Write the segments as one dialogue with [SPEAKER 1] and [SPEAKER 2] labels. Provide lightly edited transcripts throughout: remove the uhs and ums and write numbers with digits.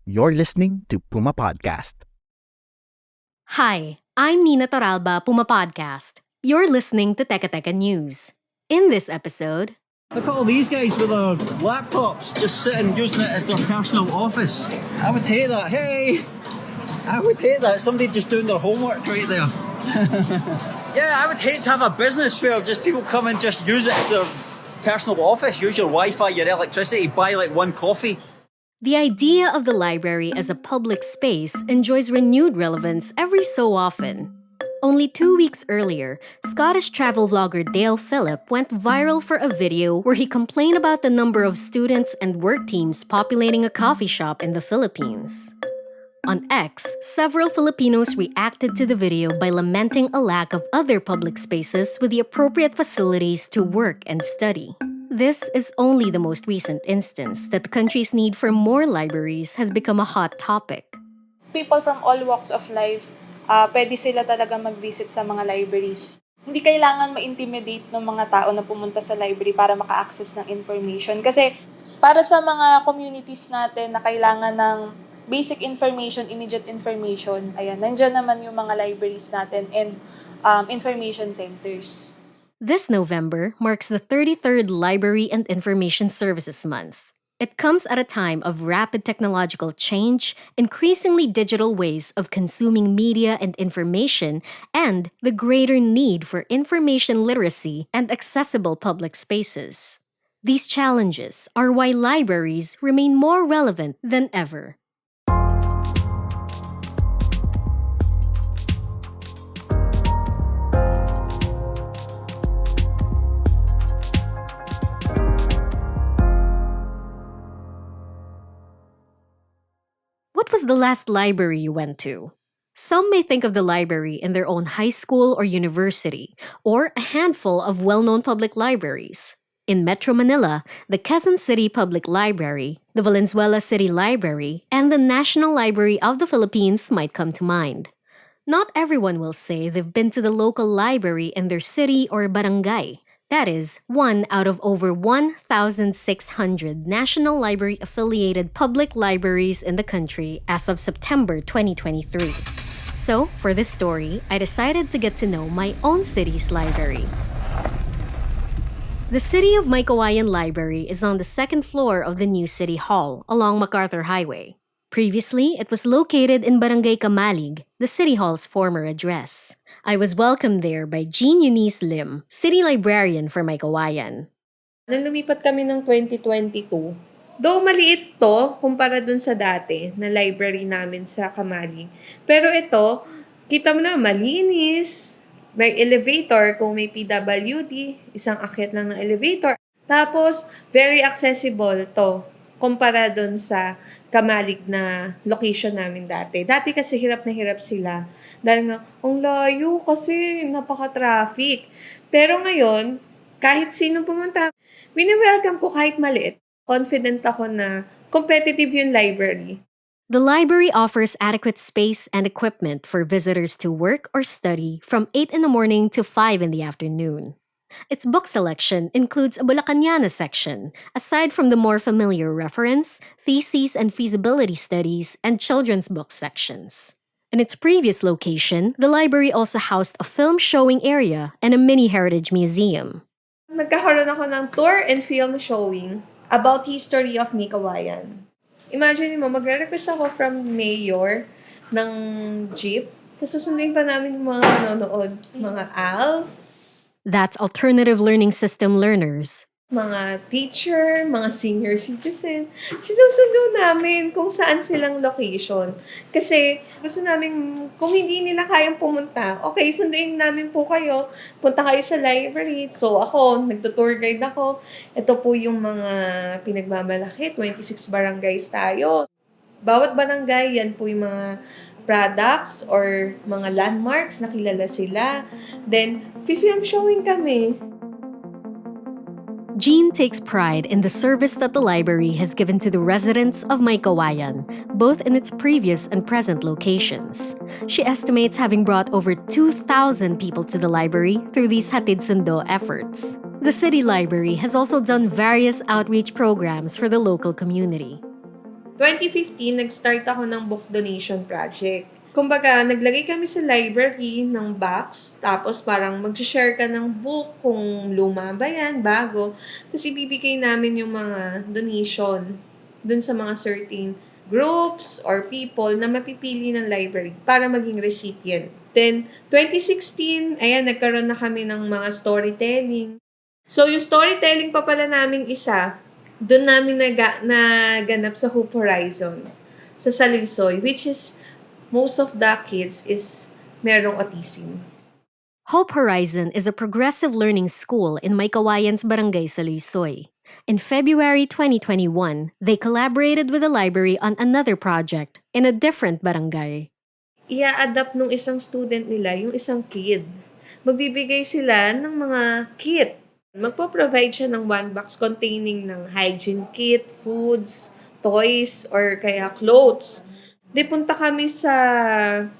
[SPEAKER 1] You're listening to Puma Podcast.
[SPEAKER 2] Hi, I'm Nina Toralba, Puma Podcast. You're listening to Teka Teka News. In this episode,
[SPEAKER 3] Look at all these guys with their laptops just sitting using it as their personal office. I would hate that. Hey! I would hate that. Somebody just doing their homework right there. Yeah, I would hate to have a business where just people come and just use it as their personal office. Use your Wi-Fi, your electricity, buy like one coffee.
[SPEAKER 2] the idea of the library as a public space enjoys renewed relevance every so often. Only 2 weeks earlier, Scottish travel vlogger Dale Phillip went viral for a video where he complained about the number of students and work teams populating a coffee shop in the Philippines. On X, several Filipinos reacted to the video by lamenting a lack of other public spaces with the appropriate facilities to work and study. This is only the most recent instance that the country's need for more libraries has become a hot topic.
[SPEAKER 4] People from all walks of life, pwede sila talaga mag-visit sa mga libraries. Hindi kailangan ma-intimidate ng mga tao na pumunta sa library para maka-access ng information. Kasi para sa mga communities natin na kailangan ng basic information, immediate information, ayan, nandyan naman yung mga libraries natin and information centers.
[SPEAKER 2] This November marks the 33rd Library and Information Services Month. It comes at a time of rapid technological change, increasingly digital ways of consuming media and information, and the greater need for information literacy and accessible public spaces. These challenges are why libraries remain more relevant than ever. What was the last library you went to? Some may think of the library in their own high school or university, or a handful of well-known public libraries. In Metro Manila, the Quezon City Public Library, the Valenzuela City Library, and the National Library of the Philippines might come to mind. Not everyone will say they've been to the local library in their city or barangay. That is, one out of over 1,600 National Library-affiliated public libraries in the country as of September 2023. So, for this story, I decided to get to know my own city's library. The City of Maykawayan Library is on the second floor of the new City Hall along MacArthur Highway. Previously, it was located in Barangay Kamalig, the City Hall's former address. I was welcomed there by Jean Eunice Lim, City Librarian for Maykawayan.
[SPEAKER 5] Nung lumipat kami ng 2022, though maliit to kumpara dun sa dati na library namin sa Kamalig. Pero ito, kita mo na malinis, may elevator kung may PWD, isang akyat lang ng elevator. Tapos, very accessible to kumpara dun sa Kamalig na location namin dati. Dati kasi hirap na hirap sila. Dahil nga, ang layo kasi napaka-traffic. Pero ngayon, kahit sino pumunta, wini-welcome ko kahit maliit. Confident ako na competitive yung library.
[SPEAKER 2] The library offers adequate space and equipment for visitors to work or study from 8 in the morning to 5 in the afternoon. Its book selection includes a Bulacanana section, aside from the more familiar reference, theses and feasibility studies, and children's book sections. In its previous location, the library also housed a film showing area and a mini heritage museum.
[SPEAKER 5] Nagkakaroon ako ng tour and film showing about history of Maykawayan. Imagine mo, magre-request ako from mayor ng jeep, tapos susundin pa namin yung mga nanonood, mga ALS,
[SPEAKER 2] That's Alternative Learning System learners.
[SPEAKER 5] mga teacher, mga senior citizen. Sinusundo namin kung saan silang location. Kasi gusto namin, kung hindi nila kayang pumunta, okay, sunduin namin po kayo. Punta kayo sa library. So ako, nagtutour guide ako. Ito po yung mga pinagmamalaki. 26 barangays tayo. Bawat barangay, yan po yung mga products or mga landmarks na kilala sila. Then, film showing kami.
[SPEAKER 2] Jean takes pride in the service that the library has given to the residents of Maykawayan, both in its previous and present locations. She estimates having brought over 2,000 people to the library through these Hatid Sundo efforts. The city library has also done various outreach programs for the local community.
[SPEAKER 5] 2015, nag-start ako ng book donation project. Kumbaga, naglagay kami sa library ng box, tapos parang mag-share ka ng book kung luma ba yan, bago. Tapos ibibigay namin yung mga donation dun sa mga certain groups or people na mapipili ng library para maging recipient. Then, 2016, ayan, nagkaroon na kami ng mga storytelling. So, yung storytelling pa pala naming isa, doon namin naganap sa Hope Horizon, sa Salusoy, which is most of the kids is merong autism.
[SPEAKER 2] Hope Horizon is a progressive learning school in Maykawayan's Barangay Salisoy. In February 2021, they collaborated with the library on another project in a different barangay.
[SPEAKER 5] Ia-adapt nung isang student nila yung isang kid. Magbibigay sila ng mga kit. Magpo-provide siya ng one box containing ng hygiene kit, foods, toys, or kaya clothes. Di punta kami sa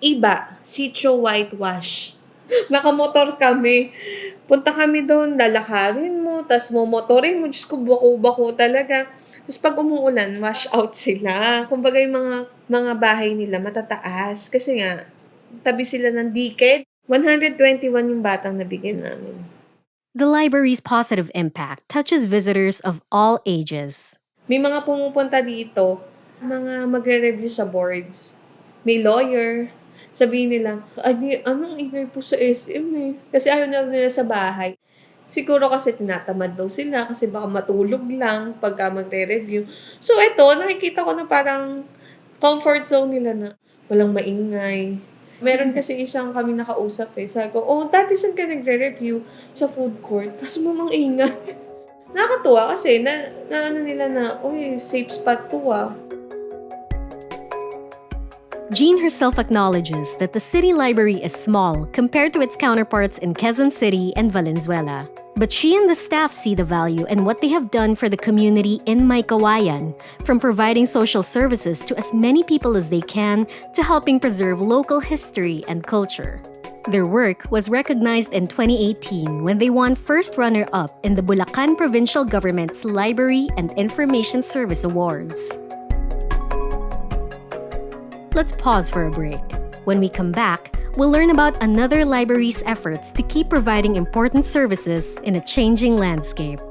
[SPEAKER 5] iba, Sitio Whitewash. Nakamotor kami. Punta kami doon, lalakarin mo, tas momotorin mo. Diyos ko, bako-bako talaga. Tapos pag umuulan, wash out sila. Kumbaga yung mga bahay nila matataas. Kasi nga, tabi sila ng dikit. 121 yung batang nabigyan namin.
[SPEAKER 2] The library's positive impact touches visitors of all ages.
[SPEAKER 5] May mga pumupunta dito, mga magre-review sa boards. May lawyer. Sabihin nila, anong ingay po sa SM eh. Kasi ayaw na nila sa bahay. Siguro kasi tinatamad daw sila kasi baka matulog lang pagka magre-review. So eto, nakikita ko na parang comfort zone nila na walang maingay. Meron kasi isang kami nakausap eh. Sabi ko, dati saan ka nagre-review? Sa food court. Kaso mamang ingay. Nakakatuwa kasi na ano nila na, safe spot to ah.
[SPEAKER 2] Jean herself acknowledges that the city library is small compared to its counterparts in Quezon City and Valenzuela. But she and the staff see the value in what they have done for the community in Maykawayan, from providing social services to as many people as they can to helping preserve local history and culture. Their work was recognized in 2018 when they won first runner-up in the Bulacan Provincial Government's Library and Information Service Awards. Let's pause for a break. When we come back, we'll learn about another library's efforts to keep providing important services in a changing landscape.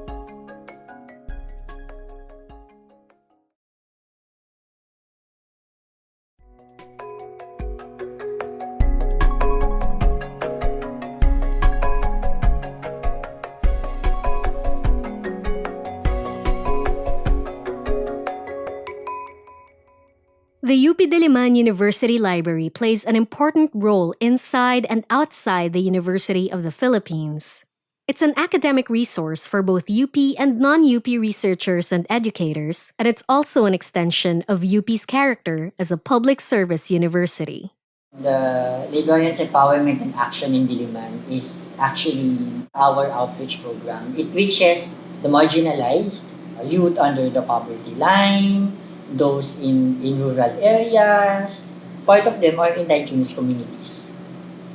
[SPEAKER 2] The UP Diliman University Library plays an important role inside and outside the University of the Philippines. It's an academic resource for both UP and non-UP researchers and educators, and it's also an extension of UP's character as a public service university.
[SPEAKER 6] The Librarians Empowerment and Action in Diliman is actually our outreach program. It reaches the marginalized, youth under the poverty line, those in rural areas. Part of them are indigenous communities.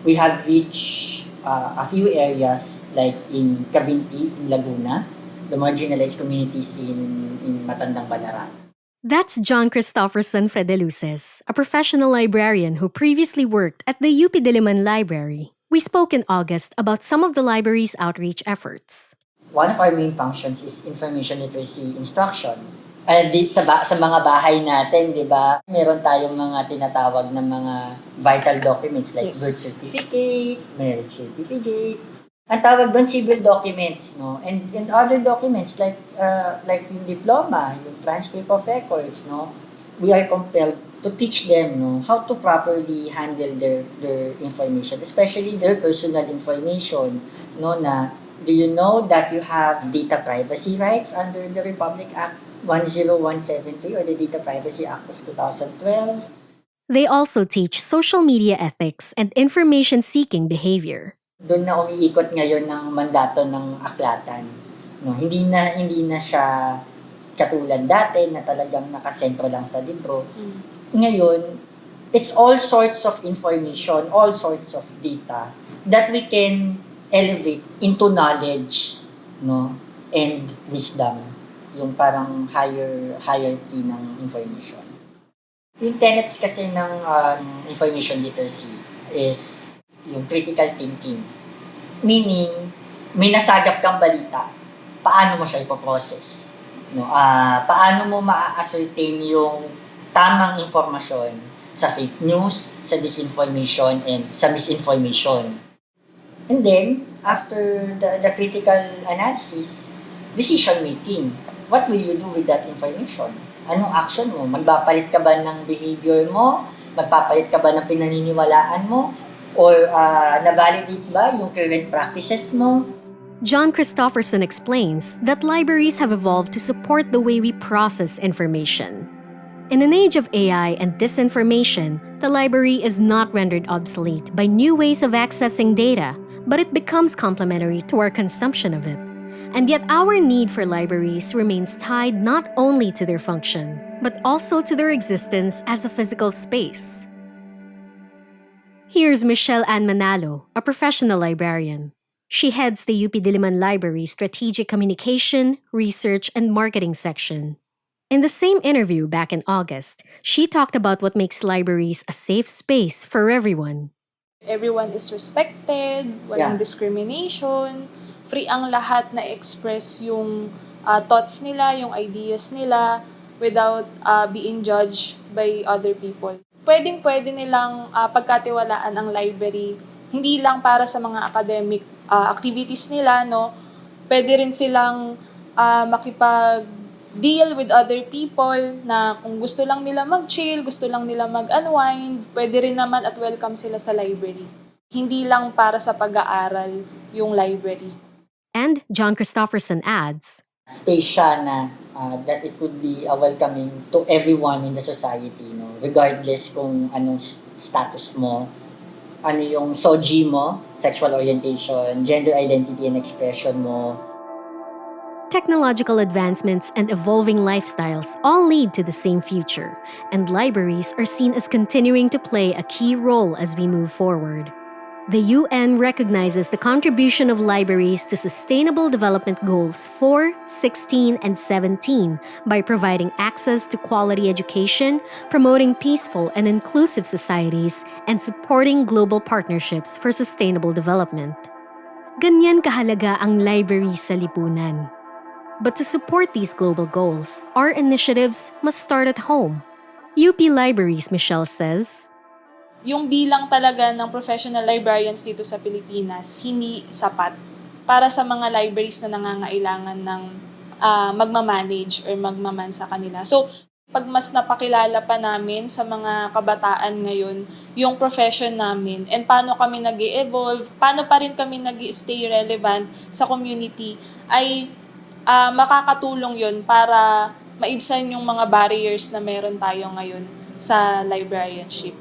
[SPEAKER 6] We have reached a few areas like in Cavinti, in Laguna, the marginalized communities in Matandang Balaran.
[SPEAKER 2] That's John Christopherson Fredeluces, a professional librarian who previously worked at the UP Diliman Library. We spoke in August about some of the library's outreach efforts.
[SPEAKER 6] One of our main functions is information literacy instruction. Sa mga bahay natin, di ba, meron tayong mga tinatawag na mga vital documents like birth certificates, marriage certificates. Ang tawag doon, civil documents, no? And other documents like yung diploma, yung transcript of records, no? We are compelled to teach them, no, how to properly handle their information, especially their personal information, no, na do you know that you have data privacy rights under the Republic Act 10173 or the Data Privacy Act of 2012.
[SPEAKER 2] They also teach social media ethics and information-seeking behavior.
[SPEAKER 6] Doon na umiikot ngayon ng mandato ng aklatan. No, hindi na siya katulad dati na talagang nakasentro lang sa libro. Ngayon, it's all sorts of information, all sorts of data that we can elevate into knowledge, no, and wisdom. yung parang hierarchy ng information. Yung tenets kasi ng information literacy is yung critical thinking. Meaning, may nasagap kang balita, paano mo siya ipoprocess? No? Paano mo ma-ascertain yung tamang informasyon sa fake news, sa disinformation, and sa misinformation. And then, after the critical analysis, decision making. What will you do with that information? Anong action mo? Magpapalit ka ba ng behavior mo? Magpapalit ka ba ng pinaniniwalaan mo? Or na-validate ba yung current practices mo?
[SPEAKER 2] John Christofferson explains that libraries have evolved to support the way we process information. In an age of AI and disinformation, the library is not rendered obsolete by new ways of accessing data, but it becomes complementary to our consumption of it. And yet our need for libraries remains tied not only to their function, but also to their existence as a physical space. Here's Michelle Ann Manalo, a professional librarian. She heads the UP Diliman Library's Strategic Communication, Research, and Marketing section. In the same interview back in August, she talked about what makes libraries a safe space for everyone.
[SPEAKER 4] Everyone is respected, walang discrimination, free ang lahat na express yung thoughts nila, yung ideas nila, without being judged by other people. Pwedeng-pwede nilang pagkatiwalaan ang library, hindi lang para sa mga academic activities nila, no? Pwede rin silang makipag-deal with other people na kung gusto lang nila mag-chill, gusto lang nila mag-unwind, pwede rin naman at welcome sila sa library. Hindi lang para sa pag-aaral yung library.
[SPEAKER 2] And John Christofferson adds,
[SPEAKER 6] space siya na that it could be welcoming to everyone in the society, no? Regardless kung anong status mo, ano yung SOGI mo, sexual orientation, gender identity and expression mo.
[SPEAKER 2] Technological advancements and evolving lifestyles all lead to the same future, and libraries are seen as continuing to play a key role as we move forward. The UN recognizes the contribution of libraries to Sustainable Development Goals 4, 16, and 17 by providing access to quality education, promoting peaceful and inclusive societies, and supporting global partnerships for sustainable development. Ganyan kahalaga ang library sa lipunan. But to support these global goals, our initiatives must start at home. UP Libraries, Michelle says,
[SPEAKER 4] yung bilang talaga ng professional librarians dito sa Pilipinas, hindi sapat para sa mga libraries na nangangailangan ng magmamanage or magmaman sa kanila. So, pag mas napakilala pa namin sa mga kabataan ngayon, yung profession namin, and paano kami nag-evolve, paano pa rin kami nag-stay relevant sa community, ay makakatulong yun para maibsan yung mga barriers na meron tayo ngayon sa librarianship.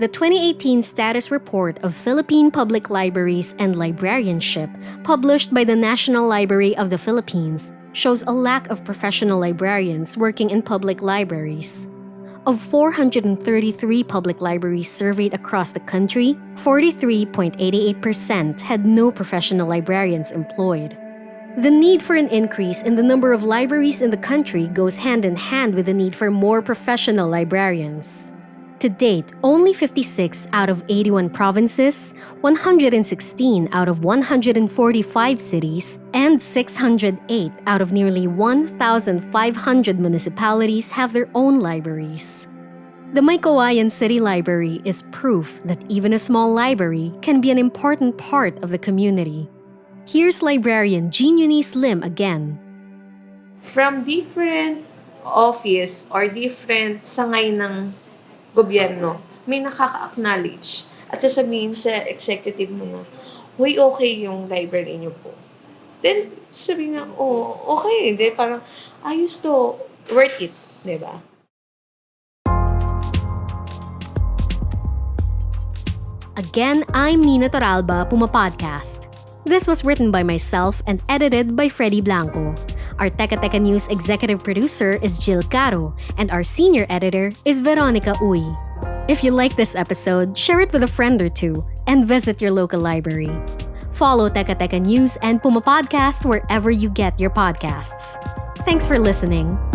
[SPEAKER 2] The 2018 Status Report of Philippine Public Libraries and Librarianship, published by the National Library of the Philippines, shows a lack of professional librarians working in public libraries. Of 433 public libraries surveyed across the country, 43.88% had no professional librarians employed. The need for an increase in the number of libraries in the country goes hand in hand with the need for more professional librarians. To date, only 56 out of 81 provinces, 116 out of 145 cities, and 608 out of nearly 1,500 municipalities have their own libraries. The Maykawayan City Library is proof that even a small library can be an important part of the community. Here's librarian Jean Eunice Lim again.
[SPEAKER 5] From different office or different sangay ng gobyerno, may nakaka-acknowledge at sasabihin sa executive mo na, huy, okay yung library niyo po. Then, sabihin na, oh, okay. Then, parang, ayos to, worth it. Diba?
[SPEAKER 2] Again, I'm Nina Toralba, Puma Podcast. This was written by myself and edited by Freddy Blanco. Our Teka Teka News executive producer is Jill Caro, and our senior editor is Veronica Uy. If you like this episode, share it with a friend or two, and visit your local library. Follow Teka Teka News and Puma Podcast wherever you get your podcasts. Thanks for listening.